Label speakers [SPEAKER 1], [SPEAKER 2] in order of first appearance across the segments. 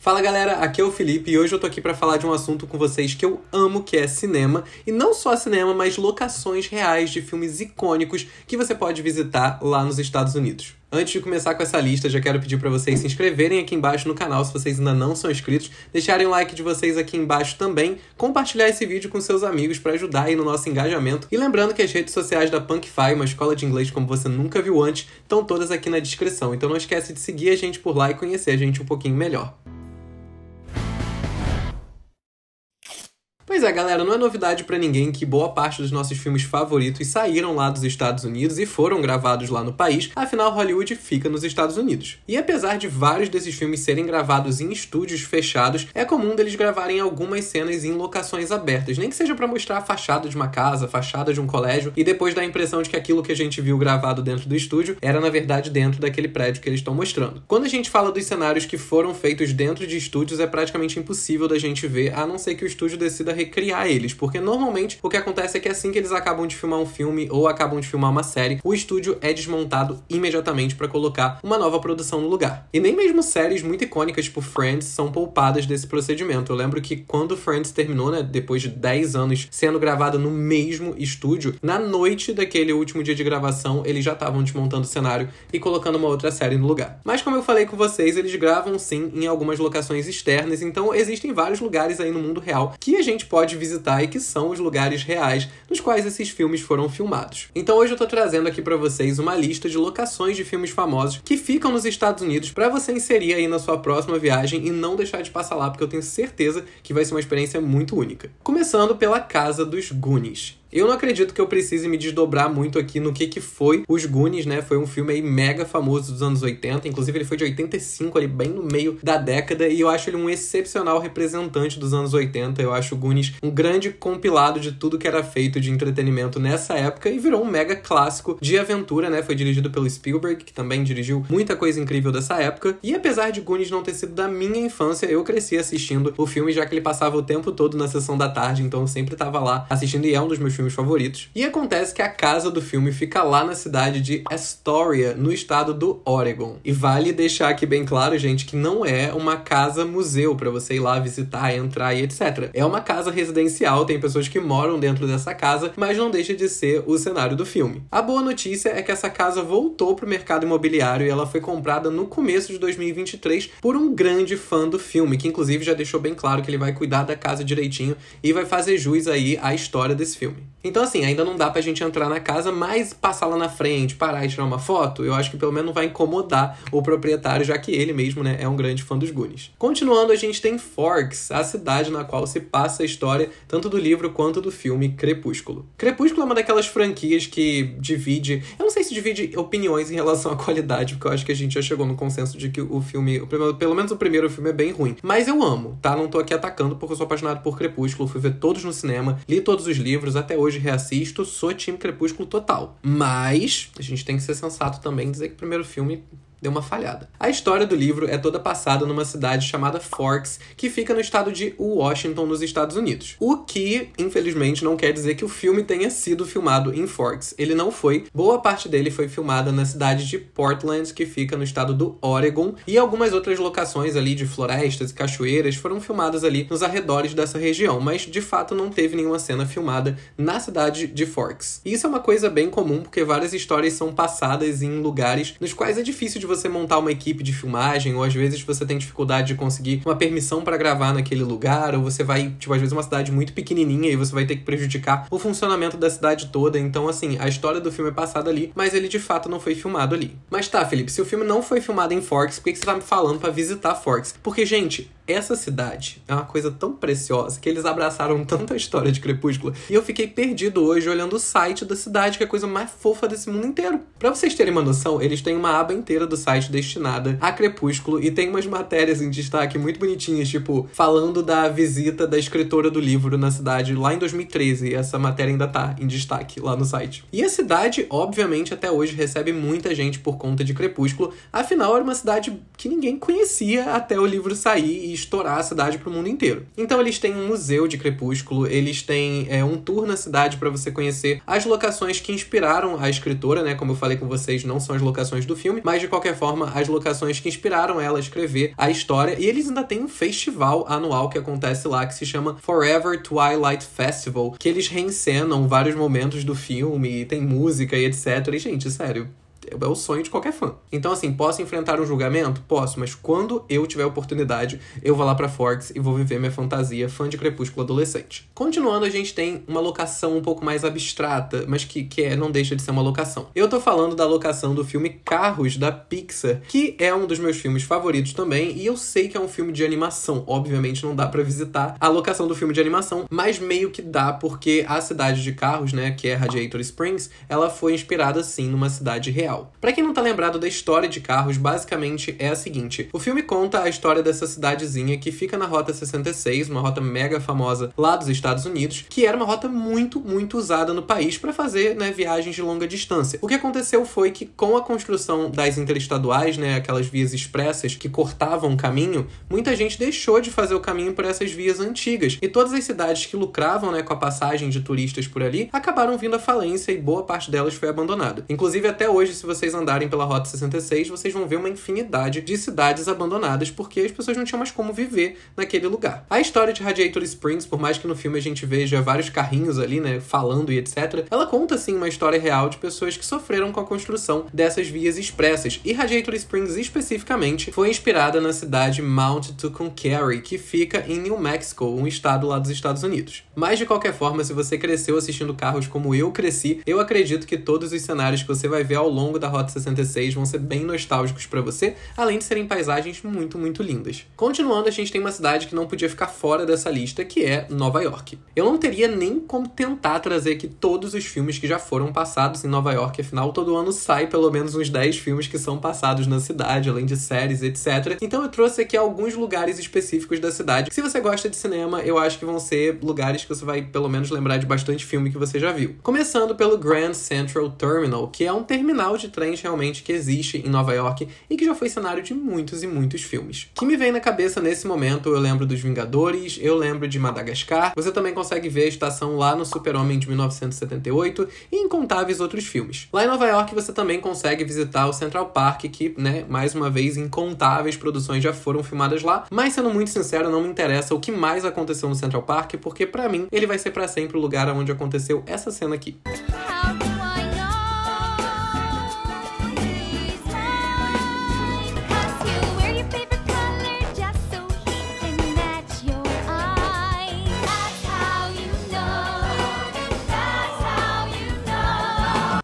[SPEAKER 1] Fala galera, aqui é o Felipe e hoje eu tô aqui pra falar de um assunto com vocês que eu amo, que é cinema. E não só cinema, mas locações reais de filmes icônicos que você pode visitar lá nos Estados Unidos. Antes de começar com essa lista, já quero pedir pra vocês se inscreverem aqui embaixo no canal se vocês ainda não são inscritos, deixarem o like de vocês aqui embaixo também, compartilhar esse vídeo com seus amigos pra ajudar aí no nosso engajamento. E lembrando que as redes sociais da Punkify, uma escola de inglês como você nunca viu antes, estão todas aqui na descrição. Então não esquece de seguir a gente por lá e conhecer a gente um pouquinho melhor. Pois é, galera, não é novidade pra ninguém que boa parte dos nossos filmes favoritos saíram lá dos Estados Unidos e foram gravados lá no país, afinal Hollywood fica nos Estados Unidos. E apesar de vários desses filmes serem gravados em estúdios fechados, é comum deles gravarem algumas cenas em locações abertas, nem que seja pra mostrar a fachada de uma casa, a fachada de um colégio, e depois dar a impressão de que aquilo que a gente viu gravado dentro do estúdio era na verdade dentro daquele prédio que eles estão mostrando. Quando a gente fala dos cenários que foram feitos dentro de estúdios, é praticamente impossível da gente ver, a não ser que o estúdio decida recriar eles, porque normalmente o que acontece é que assim que eles acabam de filmar um filme ou acabam de filmar uma série, o estúdio é desmontado imediatamente para colocar uma nova produção no lugar. E nem mesmo séries muito icônicas tipo Friends são poupadas desse procedimento. Eu lembro que quando Friends terminou, né, depois de 10 anos sendo gravada no mesmo estúdio, na noite daquele último dia de gravação, eles já estavam desmontando o cenário e colocando uma outra série no lugar. Mas como eu falei com vocês, eles gravam sim em algumas locações externas, então existem vários lugares aí no mundo real que a gente pode visitar e que são os lugares reais nos quais esses filmes foram filmados. Então hoje eu tô trazendo aqui pra vocês uma lista de locações de filmes famosos que ficam nos Estados Unidos pra você inserir aí na sua próxima viagem e não deixar de passar lá, porque eu tenho certeza que vai ser uma experiência muito única. Começando pela Casa dos Goonies. Eu não acredito que eu precise me desdobrar muito aqui no que foi Os Goonies, né? Foi um filme aí mega famoso dos anos 80, inclusive ele foi de 85, ali bem no meio da década, e eu acho ele um excepcional representante dos anos 80. Eu acho o Goonies um grande compilado de tudo que era feito de entretenimento nessa época e virou um mega clássico de aventura, né? Foi dirigido pelo Spielberg, que também dirigiu muita coisa incrível dessa época, e apesar de Goonies não ter sido da minha infância, eu cresci assistindo o filme, já que ele passava o tempo todo na sessão da tarde, então eu sempre tava lá assistindo e é um dos meus filmes favoritos. E acontece que a casa do filme fica lá na cidade de Astoria, no estado do Oregon. E vale deixar aqui bem claro, gente, que não é uma casa-museu pra você ir lá visitar, entrar e etc. É uma casa residencial, tem pessoas que moram dentro dessa casa, mas não deixa de ser o cenário do filme. A boa notícia é que essa casa voltou pro mercado imobiliário e ela foi comprada no começo de 2023 por um grande fã do filme, que inclusive já deixou bem claro que ele vai cuidar da casa direitinho e vai fazer jus aí à história desse filme. Então assim, ainda não dá pra gente entrar na casa, mas passar lá na frente, parar e tirar uma foto, eu acho que pelo menos não vai incomodar o proprietário, já que ele mesmo, né, é um grande fã dos Goonies. Continuando, a gente tem Forks, a cidade na qual se passa a história tanto do livro quanto do filme Crepúsculo. Crepúsculo é uma daquelas franquias que divide... Eu não sei se divide opiniões em relação à qualidade, porque eu acho que a gente já chegou no consenso de que o filme, pelo menos o primeiro filme, é bem ruim. Mas eu amo, tá? Não tô aqui atacando porque eu sou apaixonado por Crepúsculo, fui ver todos no cinema, li todos os livros, até hoje reassisto, sou time Crepúsculo total. Mas a gente tem que ser sensato também e dizer que o primeiro filme deu uma falhada. A história do livro é toda passada numa cidade chamada Forks, que fica no estado de Washington, nos Estados Unidos. O que, infelizmente, não quer dizer que o filme tenha sido filmado em Forks. Ele não foi. Boa parte dele foi filmada na cidade de Portland, que fica no estado do Oregon, e algumas outras locações ali de florestas e cachoeiras foram filmadas ali nos arredores dessa região, mas de fato não teve nenhuma cena filmada na cidade de Forks. E isso é uma coisa bem comum, porque várias histórias são passadas em lugares nos quais é difícil de você montar uma equipe de filmagem, ou às vezes você tem dificuldade de conseguir uma permissão pra gravar naquele lugar, ou você vai, tipo, às vezes uma cidade muito pequenininha e você vai ter que prejudicar o funcionamento da cidade toda. Então, assim, a história do filme é passada ali, mas ele de fato não foi filmado ali. Mas tá, Felipe, se o filme não foi filmado em Forks, por que você tá me falando pra visitar Forks? Porque, gente, essa cidade é uma coisa tão preciosa que eles abraçaram tanto a história de Crepúsculo e eu fiquei perdido hoje olhando o site da cidade, que é a coisa mais fofa desse mundo inteiro. Pra vocês terem uma noção, eles têm uma aba inteira do site destinada a Crepúsculo e tem umas matérias em destaque muito bonitinhas, tipo, falando da visita da escritora do livro na cidade lá em 2013. E essa matéria ainda tá em destaque lá no site. E a cidade, obviamente, até hoje recebe muita gente por conta de Crepúsculo. Afinal, era uma cidade que ninguém conhecia até o livro sair e estourar a cidade pro mundo inteiro. Então eles têm um museu de Crepúsculo, eles têm um tour na cidade para você conhecer as locações que inspiraram a escritora, né? Como eu falei com vocês, não são as locações do filme, mas de qualquer forma, as locações que inspiraram ela a escrever a história. E eles ainda têm um festival anual que acontece lá, que se chama Forever Twilight Festival, que eles reencenam vários momentos do filme, tem música e etc. E, gente, sério, é o sonho de qualquer fã. Então, assim, posso enfrentar um julgamento? Posso, mas quando eu tiver oportunidade, eu vou lá pra Forks e vou viver minha fantasia fã de Crepúsculo adolescente. Continuando, a gente tem uma locação um pouco mais abstrata, mas que não deixa de ser uma locação. Eu tô falando da locação do filme Carros, da Pixar, que é um dos meus filmes favoritos também, e eu sei que é um filme de animação. Obviamente não dá pra visitar a locação do filme de animação, mas meio que dá, porque a cidade de Carros, né, que é Radiator Springs, ela foi inspirada, sim, numa cidade real. Pra quem não tá lembrado da história de Carros, basicamente é a seguinte: o filme conta a história dessa cidadezinha que fica na Rota 66, uma rota mega famosa lá dos Estados Unidos, que era uma rota muito, muito usada no país pra fazer, né, viagens de longa distância. O que aconteceu foi que, com a construção das interestaduais, né, aquelas vias expressas que cortavam o caminho, muita gente deixou de fazer o caminho por essas vias antigas, e todas as cidades que lucravam, né, com a passagem de turistas por ali, acabaram vindo à falência e boa parte delas foi abandonada. Inclusive, até hoje, se vocês andarem pela Rota 66, vocês vão ver uma infinidade de cidades abandonadas, porque as pessoas não tinham mais como viver naquele lugar. A história de Radiator Springs, por mais que no filme a gente veja vários carrinhos ali, né, falando e etc., ela conta, sim, uma história real de pessoas que sofreram com a construção dessas vias expressas. E Radiator Springs, especificamente, foi inspirada na cidade Mount Tucumcari, que fica em New Mexico, um estado lá dos Estados Unidos. Mas, de qualquer forma, se você cresceu assistindo Carros como eu cresci, eu acredito que todos os cenários que você vai ver ao longo da Rota 66 vão ser bem nostálgicos pra você, além de serem paisagens muito, muito lindas. Continuando, a gente tem uma cidade que não podia ficar fora dessa lista, que é Nova York. Eu não teria nem como tentar trazer aqui todos os filmes que já foram passados em Nova York, afinal, todo ano sai pelo menos uns 10 filmes que são passados na cidade, além de séries, etc. Então eu trouxe aqui alguns lugares específicos da cidade. Se você gosta de cinema, eu acho que vão ser lugares que você vai, pelo menos, lembrar de bastante filme que você já viu. Começando pelo Grand Central Terminal, que é um terminal de trens realmente que existe em Nova York e que já foi cenário de muitos e muitos filmes. O que me vem na cabeça nesse momento, eu lembro dos Vingadores, eu lembro de Madagascar, você também consegue ver a estação lá no Super-Homem de 1978 e incontáveis outros filmes. Lá em Nova York você também consegue visitar o Central Park, que, né, mais uma vez, incontáveis produções já foram filmadas lá, mas sendo muito sincero, não me interessa o que mais aconteceu no Central Park, porque pra mim, ele vai ser pra sempre o lugar onde aconteceu essa cena aqui.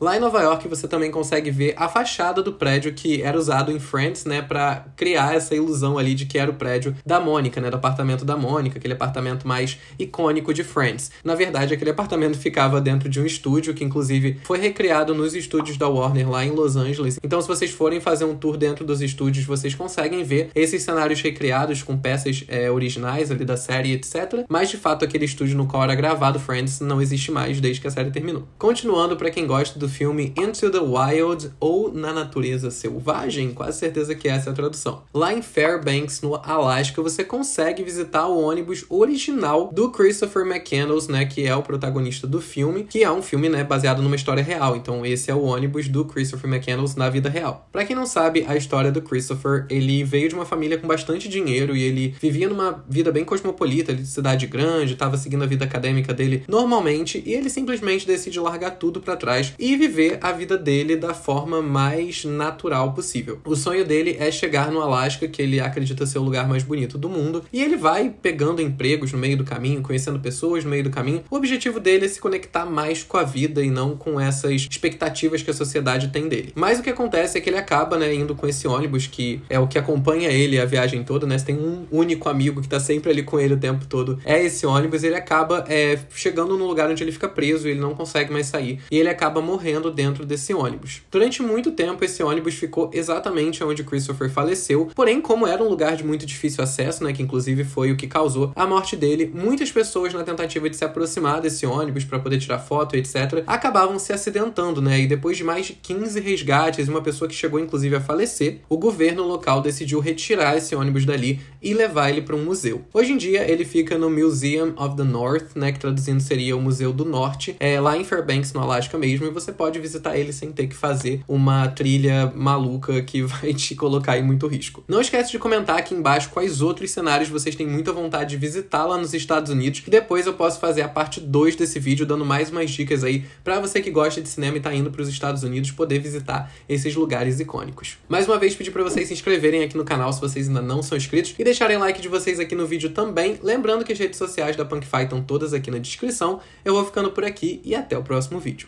[SPEAKER 1] Lá em Nova York você também consegue ver a fachada do prédio que era usado em Friends, né, pra criar essa ilusão ali de que era o prédio da Mônica, né, do apartamento da Mônica, aquele apartamento mais icônico de Friends. Na verdade, aquele apartamento ficava dentro de um estúdio que, inclusive, foi recriado nos estúdios da Warner lá em Los Angeles. Então, se vocês forem fazer um tour dentro dos estúdios, vocês conseguem ver esses cenários recriados com peças originais ali da série, etc. Mas, de fato, aquele estúdio no qual era gravado Friends não existe mais desde que a série terminou. Continuando, pra quem gosta do filme Into the Wild, ou Na Natureza Selvagem, quase certeza que essa é a tradução. Lá em Fairbanks, no Alasca, você consegue visitar o ônibus original do Christopher McCandless, né, que é o protagonista do filme, que é um filme, né, baseado numa história real. Então esse é o ônibus do Christopher McCandless na vida real. Pra quem não sabe, a história do Christopher, ele veio de uma família com bastante dinheiro e ele vivia numa vida bem cosmopolita, de cidade grande, estava seguindo a vida acadêmica dele normalmente, e ele simplesmente decide largar tudo pra trás e viver a vida dele da forma mais natural possível. O sonho dele é chegar no Alasca, que ele acredita ser o lugar mais bonito do mundo, e ele vai pegando empregos no meio do caminho, conhecendo pessoas no meio do caminho. O objetivo dele é se conectar mais com a vida e não com essas expectativas que a sociedade tem dele. Mas o que acontece é que ele acaba, né, indo com esse ônibus, que é o que acompanha ele a viagem toda, né? Você tem um único amigo que tá sempre ali com ele o tempo todo, é esse ônibus, e ele acaba chegando num lugar onde ele fica preso e ele não consegue mais sair. E ele acaba morrendo morrendo dentro desse ônibus. Durante muito tempo, esse ônibus ficou exatamente onde Christopher faleceu, porém, como era um lugar de muito difícil acesso, né, que inclusive foi o que causou a morte dele, muitas pessoas, na tentativa de se aproximar desse ônibus para poder tirar foto, etc., acabavam se acidentando, né, e depois de mais de 15 resgates e uma pessoa que chegou inclusive a falecer, o governo local decidiu retirar esse ônibus dali e levar ele para um museu. Hoje em dia, ele fica no Museum of the North, né, que traduzindo seria o Museu do Norte, lá em Fairbanks, no Alasca mesmo, e você pode visitar ele sem ter que fazer uma trilha maluca que vai te colocar em muito risco. Não esquece de comentar aqui embaixo quais outros cenários vocês têm muita vontade de visitar lá nos Estados Unidos, e depois eu posso fazer a parte 2 desse vídeo, dando mais umas dicas aí pra você que gosta de cinema e tá indo pros Estados Unidos poder visitar esses lugares icônicos. Mais uma vez, pedir pra vocês se inscreverem aqui no canal se vocês ainda não são inscritos, e deixarem like de vocês aqui no vídeo também, lembrando que as redes sociais da Punkfy estão todas aqui na descrição. Eu vou ficando por aqui e até o próximo vídeo.